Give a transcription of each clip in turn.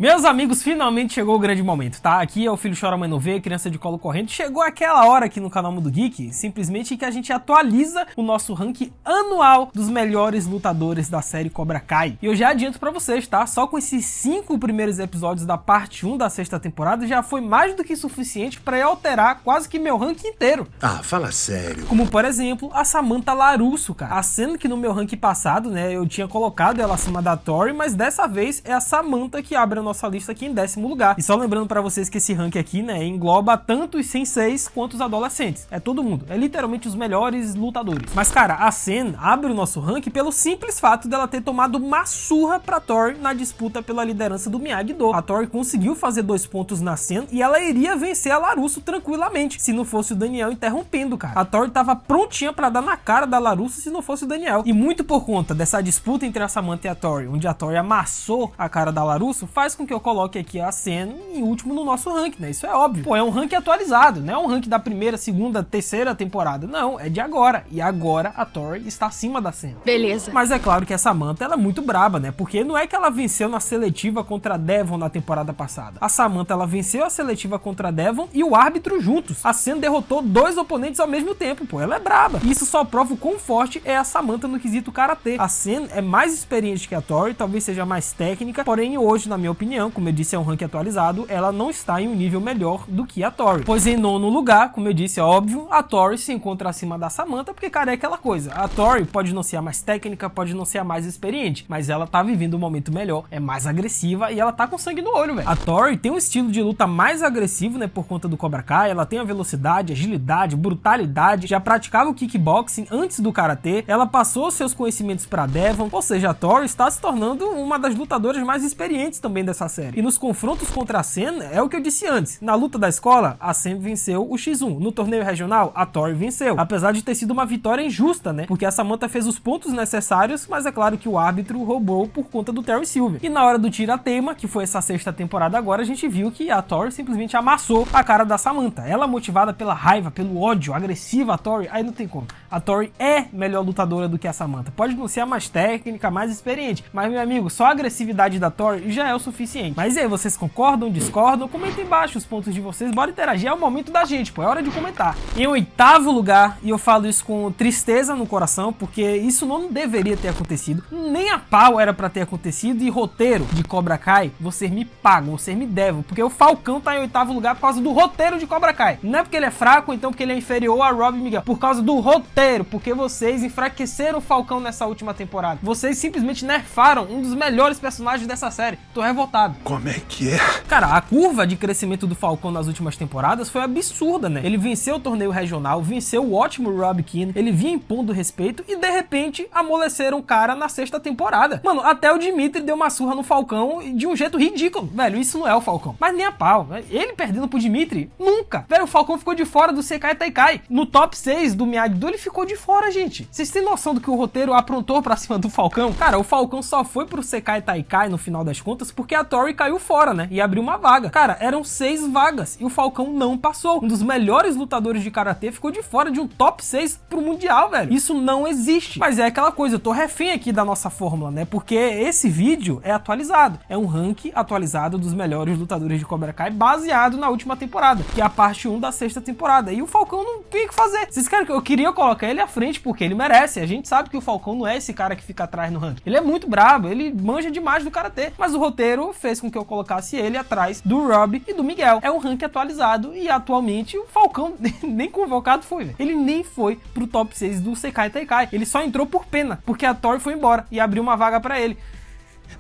Meus amigos, finalmente chegou o grande momento, tá? Aqui é o Filho Chora Mãe Não Vê, criança de colo corrente. Chegou aquela hora aqui no canal Mundo Geek, simplesmente que a gente atualiza o nosso ranking anual dos melhores lutadores da série Cobra Kai. E eu já adianto pra vocês, tá? Só com esses 5 primeiros episódios da parte 1 da sexta temporada já foi mais do que suficiente pra eu alterar quase que meu ranking inteiro. Ah, fala sério. Como, por exemplo, a Samantha LaRusso, cara. A cena que no meu ranking passado, né, eu tinha colocado ela acima da Tori, mas dessa vez é a Samantha que abre a nossa lista aqui em 10º lugar. E só lembrando pra vocês que esse ranking aqui, né, engloba tanto os senseis quanto os adolescentes. É todo mundo. É literalmente os melhores lutadores. Mas, cara, a Sen abre o nosso ranking pelo simples fato dela ter tomado uma surra pra Tori na disputa pela liderança do Miyagi-Do. A Tori conseguiu fazer 2 pontos na Sen e ela iria vencer a LaRusso tranquilamente, se não fosse o Daniel interrompendo, cara. A Tori tava prontinha pra dar na cara da LaRusso se não fosse o Daniel. E muito por conta dessa disputa entre a Samantha e a Tori, onde a Tori amassou a cara da LaRusso, faz com que eu coloque aqui a Sen em último no nosso ranking, né? Isso é óbvio. Pô, é um ranking atualizado, não é um ranking da primeira, segunda, terceira temporada. Não, é de agora. E agora a Tori está acima da Sen. Beleza. Mas é claro que a Samantha, ela é muito braba, né? Porque não é que ela venceu na seletiva contra a Devon na temporada passada. A Samantha, ela venceu a seletiva contra a Devon e o árbitro juntos. A Sen derrotou 2 oponentes ao mesmo tempo, pô. Ela é braba. E isso só prova o quão forte é a Samantha no quesito karatê. A Sen é mais experiente que a Tori, talvez seja mais técnica, porém hoje, na minha opinião, como eu disse, é um ranking atualizado, ela não está em um nível melhor do que a Tori. Pois em 9º lugar, como eu disse, é óbvio, a Tori se encontra acima da Samantha, porque, cara, é aquela coisa. A Tori pode não ser a mais técnica, pode não ser a mais experiente, mas ela tá vivendo um momento melhor, é mais agressiva e ela tá com sangue no olho, velho. A Tori tem um estilo de luta mais agressivo, né, por conta do Cobra Kai, ela tem a velocidade, agilidade, brutalidade, já praticava o kickboxing antes do karatê, ela passou seus conhecimentos pra Devon, ou seja, a Tori está se tornando uma das lutadoras mais experientes também dessa série. E nos confrontos contra a Sen, é o que eu disse antes, na luta da escola, a Sen venceu o X1, no torneio regional, a Tori venceu, apesar de ter sido uma vitória injusta, né, porque a Samantha fez os pontos necessários, mas é claro que o árbitro roubou por conta do Terry Silver. E na hora do tira-teima, que foi essa sexta temporada agora, a gente viu que a Tori simplesmente amassou a cara da Samantha. Ela motivada pela raiva, pelo ódio, agressiva a Tori, aí não tem como. A Tori é melhor lutadora do que a Samantha. Pode não ser a mais técnica, mais experiente, mas, meu amigo, só a agressividade da Tori já é o suficiente. Mas e aí, vocês concordam, discordam? Comenta embaixo os pontos de vocês, bora interagir, é o momento da gente, pô, é hora de comentar. Em 8º lugar, e eu falo isso com tristeza no coração, porque isso não deveria ter acontecido, nem a pau era pra ter acontecido, e roteiro de Cobra Kai, vocês me pagam, vocês me devem, porque o Falcão tá em 8º lugar por causa do roteiro de Cobra Kai. Não é porque ele é fraco, então porque ele é inferior a Rob Miguel, por causa do roteiro, porque vocês enfraqueceram o Falcão nessa última temporada. Vocês simplesmente nerfaram um dos melhores personagens dessa série. Tô revoltado. Como é que é? Cara, a curva de crescimento do Falcão nas últimas temporadas foi absurda, né? Ele venceu o torneio regional, venceu o ótimo Rob Keane, ele vinha impondo respeito e, de repente, amoleceram o cara na sexta temporada. Mano, até o Dimitri deu uma surra no Falcão de um jeito ridículo. Velho, isso não é o Falcão. Mas nem a pau. Ele perdendo pro Dimitri? Nunca. Velho, o Falcão ficou de fora do Sekai Taikai. No top 6 do Miyagi-Do, ele ficou de fora, gente. Vocês têm noção do que o roteiro aprontou pra cima do Falcão? Cara, o Falcão só foi pro Sekai Taikai no final das contas porque a Tori caiu fora, né? E abriu uma vaga. Cara, eram 6 vagas e o Falcão não passou. Um dos melhores lutadores de karatê ficou de fora de um top 6 pro mundial, velho. Isso não existe. Mas é aquela coisa, eu tô refém aqui da nossa fórmula, né? Porque esse vídeo é atualizado. É um ranking atualizado dos melhores lutadores de Cobra Kai baseado na última temporada, que é a parte 1 da sexta temporada. E o Falcão não tem o que fazer. Vocês querem que eu queria colocar ele à frente porque ele merece. A gente sabe que o Falcão não é esse cara que fica atrás no ranking. Ele é muito brabo, ele manja demais do karatê. Mas o roteiro fez com que eu colocasse ele atrás do Rob e do Miguel. É um ranking atualizado e atualmente o Falcão nem convocado foi, velho. Ele nem foi pro top 6 do Sekai Taikai. Ele só entrou por pena, porque a Tori foi embora e abriu uma vaga pra ele.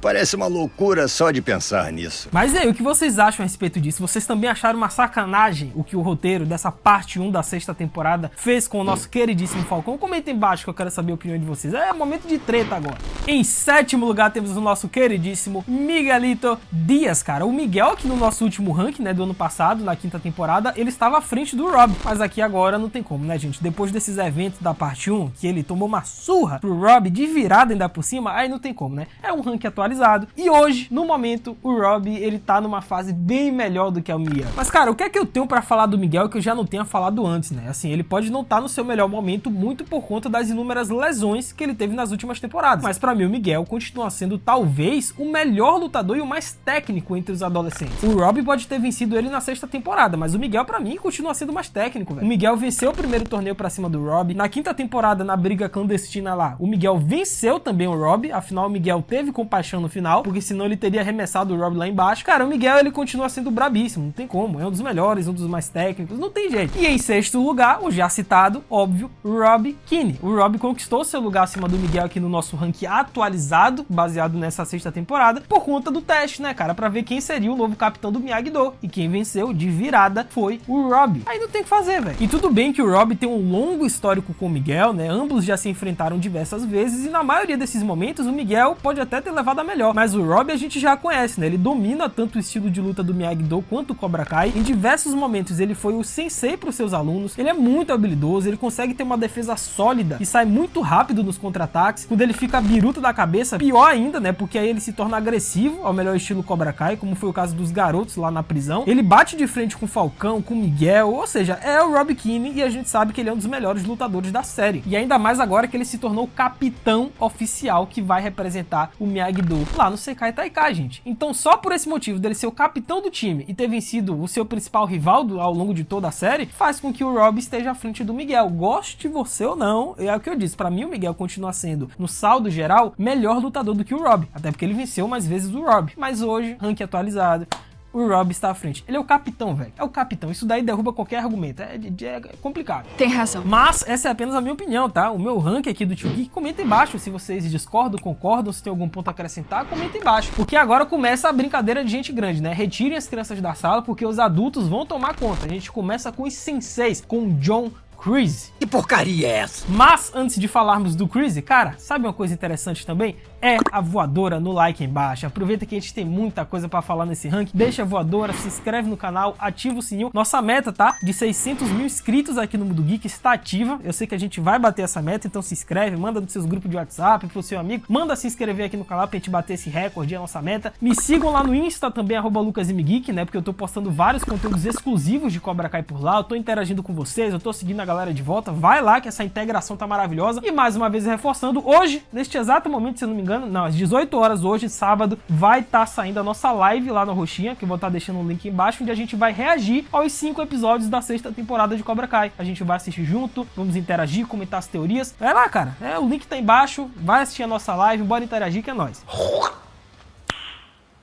Parece uma loucura só de pensar nisso. Mas e aí, o que vocês acham a respeito disso? Vocês também acharam uma sacanagem o que o roteiro dessa parte 1 da sexta temporada fez com o nosso queridíssimo Falcão? Comenta embaixo que eu quero saber a opinião de vocês. É momento de treta agora. Em 7º lugar temos o nosso queridíssimo Miguelito Dias, cara. O Miguel aqui no nosso último ranking, né, do ano passado, na 5ª temporada, ele estava à frente do Rob. Mas aqui agora não tem como, né, gente? Depois desses eventos da parte 1, que ele tomou uma surra pro Rob de virada ainda por cima, aí não tem como, né? É um ranking atualizado atualizado. E hoje, no momento, o Robbie, ele tá numa fase bem melhor do que o Miguel. Mas, cara, o que é que eu tenho pra falar do Miguel que eu já não tenha falado antes, né? Assim, ele pode não estar no seu melhor momento muito por conta das inúmeras lesões que ele teve nas últimas temporadas. Mas pra mim, o Miguel continua sendo talvez o melhor lutador e o mais técnico entre os adolescentes. O Robbie pode ter vencido ele na 6ª temporada, mas o Miguel, pra mim, continua sendo mais técnico, velho. O Miguel venceu o primeiro torneio pra cima do Robbie. Na 5ª temporada, na briga clandestina lá, o Miguel venceu também o Robbie. Afinal, o Miguel teve compaixão no final, porque senão ele teria arremessado o Robbie lá embaixo. Cara, o Miguel, ele continua sendo brabíssimo, não tem como. É um dos melhores, um dos mais técnicos, não tem jeito. E em 6º lugar, o já citado, óbvio, Robbie Keane. O Robbie conquistou seu lugar acima do Miguel aqui no nosso ranking atualizado, baseado nessa 6ª temporada, por conta do teste, né, cara, pra ver quem seria o novo capitão do Miyagi-Do. E quem venceu de virada foi o Robbie. Aí não tem o que fazer, velho. E tudo bem que o Robbie tem um longo histórico com o Miguel, né, ambos já se enfrentaram diversas vezes e na maioria desses momentos o Miguel pode até ter levado a melhor, mas o Robbie a gente já conhece, né, ele domina tanto o estilo de luta do Miyagi-Do quanto o Cobra Kai. Em diversos momentos ele foi o sensei pros seus alunos, ele é muito habilidoso, ele consegue ter uma defesa sólida e sai muito rápido nos contra-ataques. Quando ele fica biruta da cabeça, pior ainda, né, porque aí ele se torna agressivo, ao melhor estilo Cobra Kai, como foi o caso dos garotos lá na prisão. Ele bate de frente com o Falcão, com o Miguel, ou seja, é o Robbie Keane e a gente sabe que ele é um dos melhores lutadores da série. E ainda mais agora que ele se tornou o capitão oficial que vai representar o Miyagi-Do lá no Sekai Taikai, gente. Então só por esse motivo dele ser o capitão do time e ter vencido o seu principal rival ao longo de toda a série, faz com que o Robbie esteja à frente do Miguel. Goste você ou não, é o que eu disse, pra mim o Miguel continua sendo, no saldo geral, melhor lutador do que o Robbie, até porque ele venceu mais vezes o Robbie. Mas hoje, ranking atualizado, o Robbie está à frente. Ele é o capitão, velho. É o capitão. Isso daí derruba qualquer argumento. É complicado. Tem razão. Mas essa é apenas a minha opinião, tá? O meu ranking aqui do Tio Geek, comenta embaixo se vocês discordam, concordam, se tem algum ponto a acrescentar, comenta embaixo. Porque agora começa a brincadeira de gente grande, né? Retirem as crianças da sala, porque os adultos vão tomar conta. A gente começa com os senseis, com o John Kreese. Que porcaria é essa? Mas antes de falarmos do Kreese, cara, sabe uma coisa interessante também? É a voadora no like aí embaixo. Aproveita que a gente tem muita coisa pra falar nesse ranking. Deixa a voadora, se inscreve no canal, ativa o sininho. Nossa meta, tá? De 600 mil inscritos aqui no Mundo Geek está ativa. Eu sei que a gente vai bater essa meta, então se inscreve, manda nos seus grupos de WhatsApp, pro seu amigo. Manda se inscrever aqui no canal pra gente bater esse recorde, a nossa meta. Me sigam lá no Insta também, @LucasMGeek, né? Porque eu tô postando vários conteúdos exclusivos de Cobra Kai por lá. Eu tô interagindo com vocês, eu tô seguindo a galera de volta. Vai lá que essa integração tá maravilhosa. E mais uma vez reforçando, hoje, neste exato momento, se eu não me engano, não, às 18 horas hoje, sábado, vai estar saindo a nossa live lá no Roxinha, que eu vou estar deixando um link embaixo, onde a gente vai reagir aos 5 episódios da 6ª temporada de Cobra Kai. A gente vai assistir junto, vamos interagir, comentar as teorias. Vai lá, cara, o link tá embaixo, vai assistir a nossa live, bora interagir que é nóis.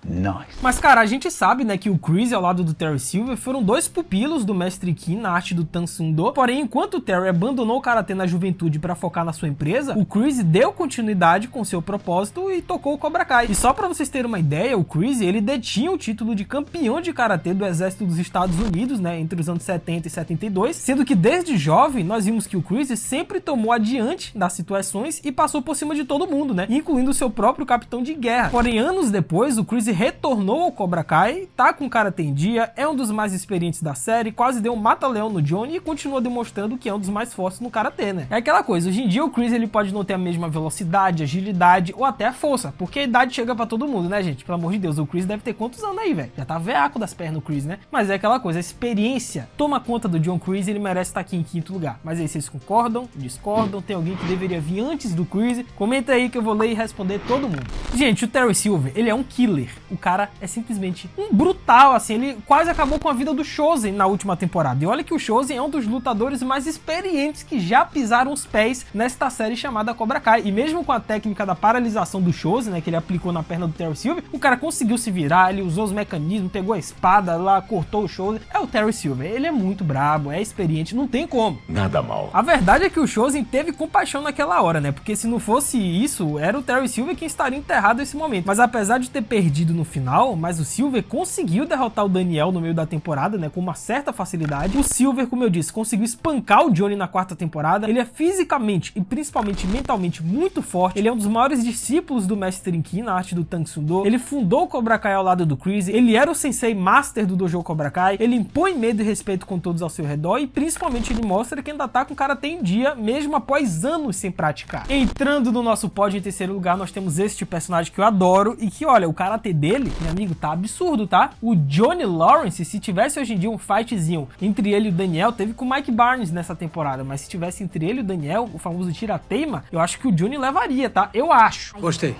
Nice. Mas, cara, a gente sabe, né, que o Kreese ao lado do Terry Silver foram dois pupilos do Mestre Kim na arte do Tansundo. Porém, enquanto o Terry abandonou o Karatê na juventude para focar na sua empresa, o Kreese deu continuidade com seu propósito e tocou o Cobra Kai. E só para vocês terem uma ideia, o Kreese, ele detinha o título de campeão de Karatê do Exército dos Estados Unidos, né, entre os anos 70 e 72, sendo que desde jovem nós vimos que o Kreese sempre tomou adiante das situações e passou por cima de todo mundo, né, incluindo o seu próprio capitão de guerra. Porém, anos depois, o Kreese retornou ao Cobra Kai, tá com Karatê em dia, é um dos mais experientes da série, quase deu um mata-leão no Johnny e continua demonstrando que é um dos mais fortes no Karatê, né? É aquela coisa, hoje em dia o Kreese ele pode não ter a mesma velocidade, agilidade ou até a força, porque a idade chega pra todo mundo, né, gente? Pelo amor de Deus, o Kreese deve ter quantos anos aí, velho? Já tá veaco das pernas o Kreese, né? Mas é aquela coisa, a experiência toma conta do John Kreese, ele merece estar aqui em 5º lugar. Mas aí vocês concordam, discordam, tem alguém que deveria vir antes do Kreese? Comenta aí que eu vou ler e responder todo mundo. Gente, o Terry Silver, ele é um killer. O cara é simplesmente um brutal, assim, ele quase acabou com a vida do Chozen na última temporada. E olha que o Chozen é um dos lutadores mais experientes que já pisaram os pés nesta série chamada Cobra Kai. E mesmo com a técnica da paralisação do Chozen, né, que ele aplicou na perna do Terry Silver, o cara conseguiu se virar, ele usou os mecanismos, pegou a espada lá, cortou o Chozen. É o Terry Silver, ele é muito brabo, é experiente, não tem como. Nada mal. A verdade é que o Chozen teve compaixão naquela hora, né, porque se não fosse isso, era o Terry Silver quem estaria enterrado nesse momento. Mas apesar de ter perdido no final, mas o Silver conseguiu derrotar o Daniel no meio da temporada, né, com uma certa facilidade. O Silver, como eu disse, conseguiu espancar o Johnny na quarta temporada. Ele é fisicamente e principalmente mentalmente muito forte. Ele é um dos maiores discípulos do Mestre Ki na arte do Tang Soo Do. Ele fundou o Cobra Kai ao lado do Chris. Ele era o sensei master do dojo Cobra Kai. Ele impõe medo e respeito com todos ao seu redor e principalmente ele mostra que ainda tá com o karatê em dia, mesmo após anos sem praticar. Entrando no nosso pódio em terceiro lugar, nós temos este personagem que eu adoro e que, olha, o karatê dele, meu amigo, tá absurdo, tá? O Johnny Lawrence, se tivesse hoje em dia um fightzinho entre ele e o Daniel, teve com o Mike Barnes nessa temporada, mas se tivesse entre ele e o Daniel, o famoso tira-teima, eu acho que o Johnny levaria, tá? Eu acho. Gostei.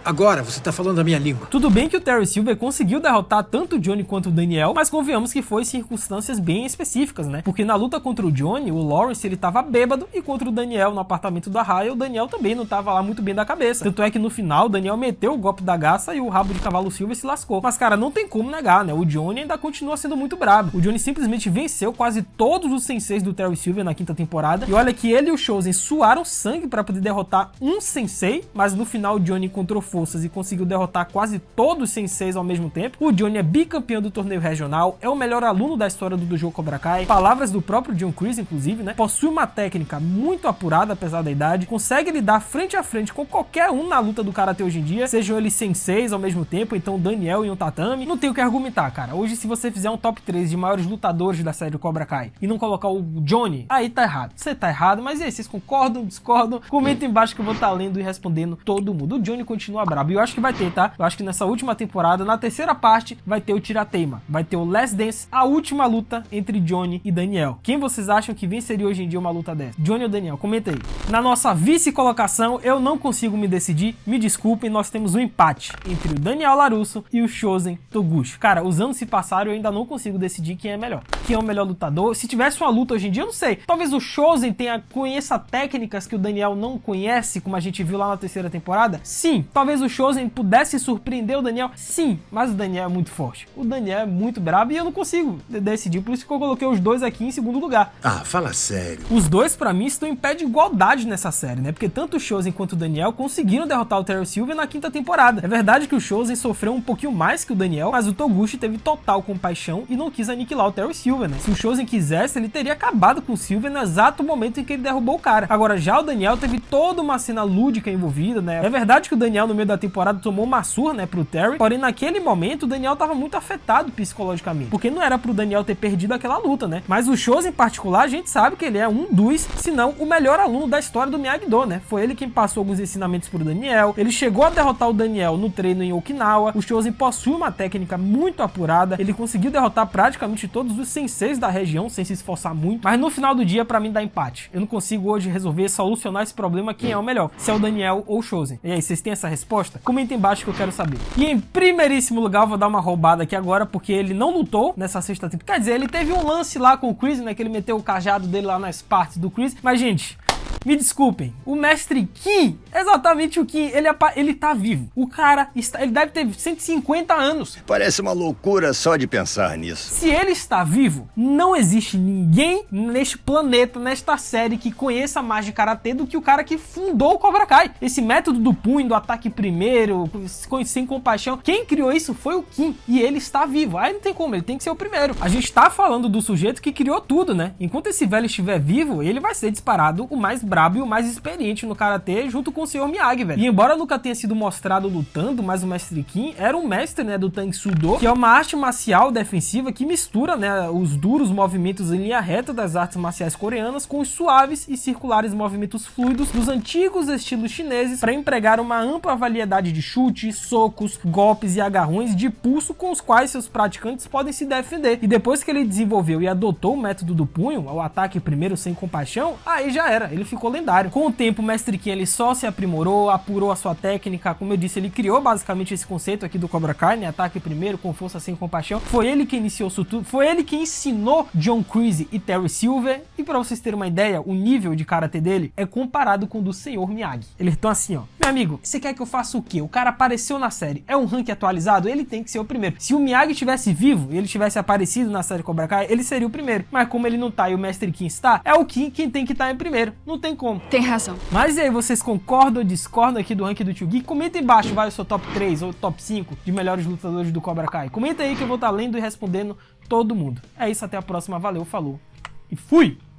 Agora você tá falando a minha língua. Tudo bem que o Terry Silver conseguiu derrotar tanto o Johnny quanto o Daniel, mas convenhamos que foi em circunstâncias bem específicas, né? Porque na luta contra o Johnny, o Lawrence, ele tava bêbado, e contra o Daniel no apartamento da Raya, o Daniel também não tava lá muito bem da cabeça. Tanto é que no final, o Daniel meteu o golpe da garça e o rabo de cavalo Silver se lascou. Mas, cara, não tem como negar, né? O Johnny ainda continua sendo muito brabo. O Johnny simplesmente venceu quase todos os senseis do Terry Silver na quinta temporada. E olha que ele e o Chosen suaram sangue pra poder derrotar um sensei, mas no final o Johnny encontrou forças e conseguiu derrotar quase todos os senseis ao mesmo tempo. O Johnny é bicampeão do torneio regional, é o melhor aluno da história do dojo Cobra Kai, palavras do próprio John Kreese, inclusive, né? Possui uma técnica muito apurada, apesar da idade, consegue lidar frente a frente com qualquer um na luta do karatê hoje em dia, sejam eles senseis ao mesmo tempo, então Daniel em um tatame. Não tem o que argumentar, cara. Hoje, se você fizer um top 3 de maiores lutadores da série Cobra Kai e não colocar o Johnny, aí tá errado. Você tá errado, mas e aí, vocês concordam, discordam? Comenta embaixo que eu vou estar lendo e respondendo todo mundo. O Johnny continua brabo, e eu acho que vai ter, tá? Eu acho que nessa última temporada, na terceira parte, vai ter o tira-teima. Vai ter o Last Dance, a última luta entre Johnny e Daniel. Quem vocês acham que venceria hoje em dia uma luta dessa? Johnny ou Daniel? Comenta aí. Na nossa vice-colocação, eu não consigo me decidir. Me desculpem, nós temos um empate entre o Daniel LaRusso e o Chosen Toguchi. Cara, os anos se passaram e eu ainda não consigo decidir quem é melhor. Quem é o melhor lutador? Se tivesse uma luta hoje em dia, eu não sei. Talvez o Chosen conheça técnicas que o Daniel não conhece, como a gente viu lá na terceira temporada. Sim. Talvez o Chosen pudesse surpreender o Daniel? Sim, mas o Daniel é muito forte. O Daniel é muito brabo e eu não consigo decidir, por isso que eu coloquei os dois aqui em segundo lugar. Ah, fala sério. Os dois, pra mim, estão em pé de igualdade nessa série, né? Porque tanto o Chosen quanto o Daniel conseguiram derrotar o Terry Silver na quinta temporada. É verdade que o Chosen sofreu um pouquinho mais que o Daniel, mas o Toguchi teve total compaixão e não quis aniquilar o Terry Silver, né? Se o Chosen quisesse, ele teria acabado com o Silver no exato momento em que ele derrubou o cara. Agora, já o Daniel teve toda uma cena lúdica envolvida, né? É verdade que o Daniel, no meio da temporada, tomou uma surra, né, pro Terry, porém naquele momento o Daniel tava muito afetado psicologicamente, porque não era pro Daniel ter perdido aquela luta, né? Mas o Chosen em particular, a gente sabe que ele é um dos, se não o melhor aluno da história do Miyagi-Do, né? Foi ele quem passou alguns ensinamentos pro Daniel, ele chegou a derrotar o Daniel no treino em Okinawa. O Chosen possui uma técnica muito apurada, ele conseguiu derrotar praticamente todos os senseis da região sem se esforçar muito, mas no final do dia, pra mim, dá empate. Eu não consigo hoje resolver, solucionar esse problema, quem é o melhor, se é o Daniel ou o Chosen. E aí, vocês têm essa resposta? Comenta embaixo que eu quero saber. E em primeiríssimo lugar, eu vou dar uma roubada aqui agora, porque ele não lutou nessa sexta temporada. Quer dizer, ele teve um lance lá com o Chris, né, que ele meteu o cajado dele lá nas partes do Chris, mas, gente, me desculpem, o Mestre Ki, exatamente o Ki, ele tá vivo. O cara, ele deve ter 150 anos. Parece uma loucura só de pensar nisso. Se ele está vivo, não existe ninguém neste planeta, nesta série, que conheça mais de karatê do que o cara que fundou o Cobra Kai. Esse método do punho, do ataque primeiro, sem compaixão, quem criou isso foi o Ki, e ele está vivo. Aí não tem como, ele tem que ser o primeiro. A gente tá falando do sujeito que criou tudo, né? Enquanto esse velho estiver vivo, ele vai ser disparado o mais brabo e o mais experiente no karatê, junto com o Sr. Miyagi, velho. E embora nunca tenha sido mostrado lutando, mas o Mestre Ki era um mestre, né, do Tang Soo Do, que é uma arte marcial defensiva que mistura, né, os duros movimentos em linha reta das artes marciais coreanas com os suaves e circulares movimentos fluidos dos antigos estilos chineses para empregar uma ampla variedade de chutes, socos, golpes e agarrões de pulso com os quais seus praticantes podem se defender. E depois que ele desenvolveu e adotou o método do punho, o ataque primeiro sem compaixão, aí já era, ele ficou lendário. Com o tempo, o Mestre Ki, ele só se aprimorou, apurou a sua técnica, como eu disse, ele criou basicamente esse conceito aqui do Cobra Kai, né? Ataque primeiro, com força sem compaixão. Foi ele que iniciou isso tudo, foi ele que ensinou John Kreese e Terry Silver, e pra vocês terem uma ideia, o nível de karatê dele é comparado com o do Sr. Miyagi. Eles estão assim, ó, meu amigo, você quer que eu faça o quê? O cara apareceu na série, é um ranking atualizado, ele tem que ser o primeiro. Se o Miyagi tivesse vivo e ele tivesse aparecido na série Cobra Kai, ele seria o primeiro, mas como ele não tá e o Mestre Ki está, é o Ki quem tem que estar em primeiro. Não tem tem como. Tem razão. Mas e aí, vocês concordam ou discordam aqui do ranking do Tio Gui? Comenta aí embaixo, vai o seu top 3 ou top 5 de melhores lutadores do Cobra Kai. Comenta aí que eu vou estar lendo e respondendo todo mundo. É isso, até a próxima, valeu, falou e fui!